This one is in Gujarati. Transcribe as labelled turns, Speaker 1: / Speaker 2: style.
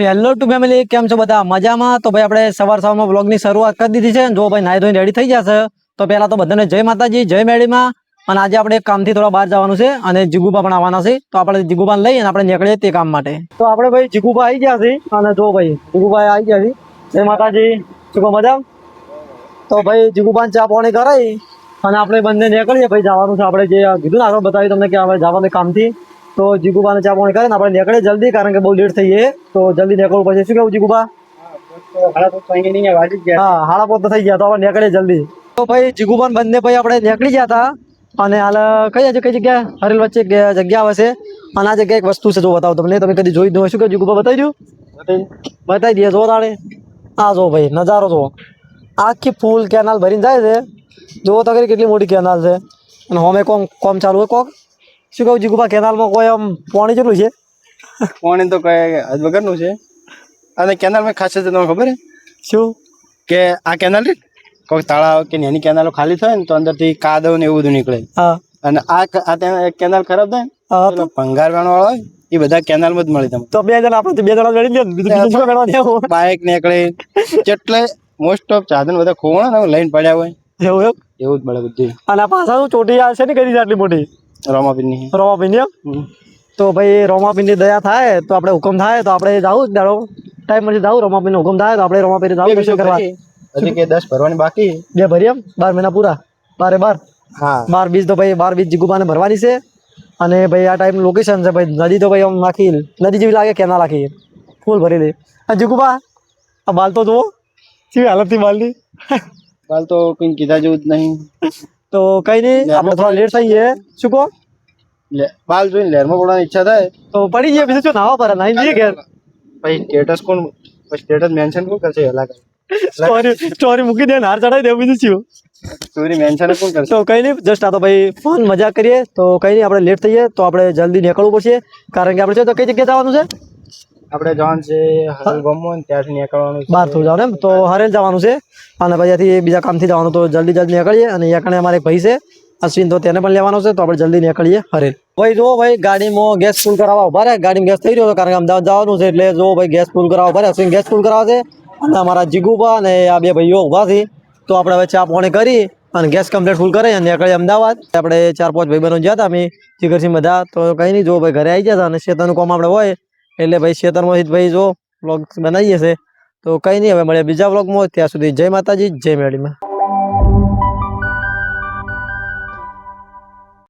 Speaker 1: હેલો ટુ ફેમિલી, કેમ છો બધા? મજામાં? તો ભાઈ આપણે સવારમાં વ્લોગની શરૂઆત કરી દીધી છે. જો ભાઈ નાઈ ધોઈને રેડી થઈ જશે તો પહેલા તો બધાને જય માતાજી, જય મેળીમાં. અને આજે આપણે એક કામથી થોડા બહાર જવાનું છે અને જીગુબા પણ આવવાના છે, તો આપણે જીગુબાને લઈ અને આપણે નીકળીએ તે કામ માટે. તો આપણે ભાઈ જીગુબા આવી ગયા છે અને જો ભાઈ જીગુબા આવી ગયા છે. જય માતાજી. શું કહો, મજા? તો ભાઈ જીગુબાને ચા પાણી કરાવી અને આપણે બંને નીકળીએ. ભાઈ જવાનું છે, આપણે જે કીધું ને આગળ બતાવી તમને કે આપણે જવાનું કામથી. તો જીગુબાને ચા પાણી કરીને આપણે નીકળીએ જલ્દી, કારણ કે બહુ લેટ થઈ જાય તો જલ્દી નીકળવું પડશે. શું કેવું જીગુબા? હા, 5:30 તો થઈ ગયા, તો આપણે નીકળીએ જલ્દી. તો ભાઈ જીગુબાન બંને ભાઈ આપણે નીકળી ગયા હતા અને હાલ કઈ જગ્યા હરેલ વચ્ચે જગ્યા આવે છે અને આ જગ્યા એક વસ્તુ છે, જો બતાવો તમને, તમે કદી જોઈ જ ન હોય. શું કે જીગુબા બતાવી દઉં? બતાવી દઈએ. જો તારે આ જો ભાઈ નજારો જો, આખી ફૂલ કેનાલ ભરીને જાય છે. જુઓ તો કેટલી મોટી કેનાલ છે અને હોમે કોમ ચાલુ હોય કોક. શું કહું જીગુબા, કેનાલમાં કોઈ આમ પાણી કેટલું છે?
Speaker 2: પાણી તો કઈ હદ વગરનું છે. અને કેનાલમાં ખાસિયત તમને ખબર છે
Speaker 1: શું? કે
Speaker 2: આ કેનાલ કોઈ તળાવ કે નાની કેનાલો ખાલી થાય ને તો અંદરથી કાદવ ને એવું બધું નીકળે.
Speaker 1: હા.
Speaker 2: અને આ કેનાલ ખરાબ થાય ને ભંગાર વેણો હોય એ બધા કેનાલમાં જ મળી તમને.
Speaker 1: તો બે જણા આપણે 2 જણા લડી લે, બીજું
Speaker 2: બાઇક નીકળે એટલે મોસ્ટ ઓફ સાધન બધા ખોવાણા ને લઈને પડ્યા હોય
Speaker 1: એવું
Speaker 2: એવું જ મળે બધું.
Speaker 1: અને પાછા ચોટી છે ને કરી આટલી મોટી રોમાપીની. તો ભાઈ રોમાપીની દયા થાય તો આપણે હુકમ થાય તો આપણે જાવું જ દાડો ટાઈમ મળશે, જાવું રોમાપીનો હુકમ થાય તો આપણે રોમાપીને જાવું દર્શન કરવા.
Speaker 2: હજી કે 10 ભરવાની બાકી
Speaker 1: 2 ભરી એમ 12 મહિના પૂરા 12.
Speaker 2: હા,
Speaker 1: 12 બીજ તો ભાઈ 12 બીજ જીગુબાને ભરવાની છે. અને ભાઈ આ ટાઈમ લોકેશન છે ભાઈ, નદી તો ભાઈ આમ આખી નદી જેવી લાગે, કેનાલ આખી ફૂલ ભરી દે. અને જીગુબા આ બાલ તો જુઓ કેવી હાલત થી બાલની.
Speaker 2: બાલ તો કઈ કીધા જેવું જ નહીં.
Speaker 1: તો કઈ નહીં, આપણે થોડા લેટ થઈ ગયા. શું કહો?
Speaker 2: બાલ જોઈને લહેરમાં પડવાની ઈચ્છા થાય
Speaker 1: તો પડી ગયા, બીજું શું નાવા પર નાઈ જઈએ ઘેર.
Speaker 2: ભાઈ સ્ટેટસ મેન્શન કોણ કરશે?
Speaker 1: સ્ટોરી મૂકી દે, હાર ચડાવી દે, બીજું શું?
Speaker 2: સ્ટોરી મેન્શન કોણ કરશે?
Speaker 1: તો કઈ નહીં, જસ્ટ આ તો ભાઈ ફોન મજા કરીએ. તો કઈ નહીં, આપણે લેટ થઈએ તો આપણે જલ્દી નીકળવું પડશે, કારણ કે આપણે છે તો કઈ જગ્યાએ જવાનું છે?
Speaker 2: આપણે જવાનું છે હરેલ ગામમાં, ત્યાંથી નીકળવાનું
Speaker 1: બહાર થોડું જવાનું એમ, તો હરેલ જવાનું છે અને પછી ત્યાંથી બીજા કામથી જવાનું. તો જલ્દી નીકળીએ. અને અહીંયા કણે અમારે એક ભાઈ છે અશ્વિન, તો તેને પણ લેવાનો છે, તો આપણે જલ્દી નીકળીએ હરેલ. ભાઈ જો ભાઈ ગાડીમાં ગેસ ફૂલ કરાવવા ઉભા રહે. ગાડીમાં ગેસ થઈ રહ્યો, કારણ કે અમદાવાદ જવાનું છે, એટલે જો ભાઈ ગેસ ફૂલ કરાવવા ઉભા રહે. અશ્વિન ગેસ ફૂલ કરાવે છે અને અમારા જીગુબા અને આ 2 ભાઈઓ ઉભા છે. તો આપણે હવે ચા પાણી કરી અને ગેસ કમ્પ્લીટ ફૂલ કરી અને નીકળીએ અમદાવાદ. આપણે 4-5 ભાઈબંધો ગયા હતા અમે જીગરસિંહ બધા. તો કઈ નહીં, જો ભાઈ ઘરે આવી ગયા હતા અને શેતાનું કામ આપણે હોય એટલે ભાઈ શેતરમાંથી ભાઈ જો વ્લોગ બનાવીએ છે. તો કઈ નહીં, હવે મળીએ બીજા વ્લોગમાં. ત્યાં સુધી જય માતાજી, જય મેળીમાં.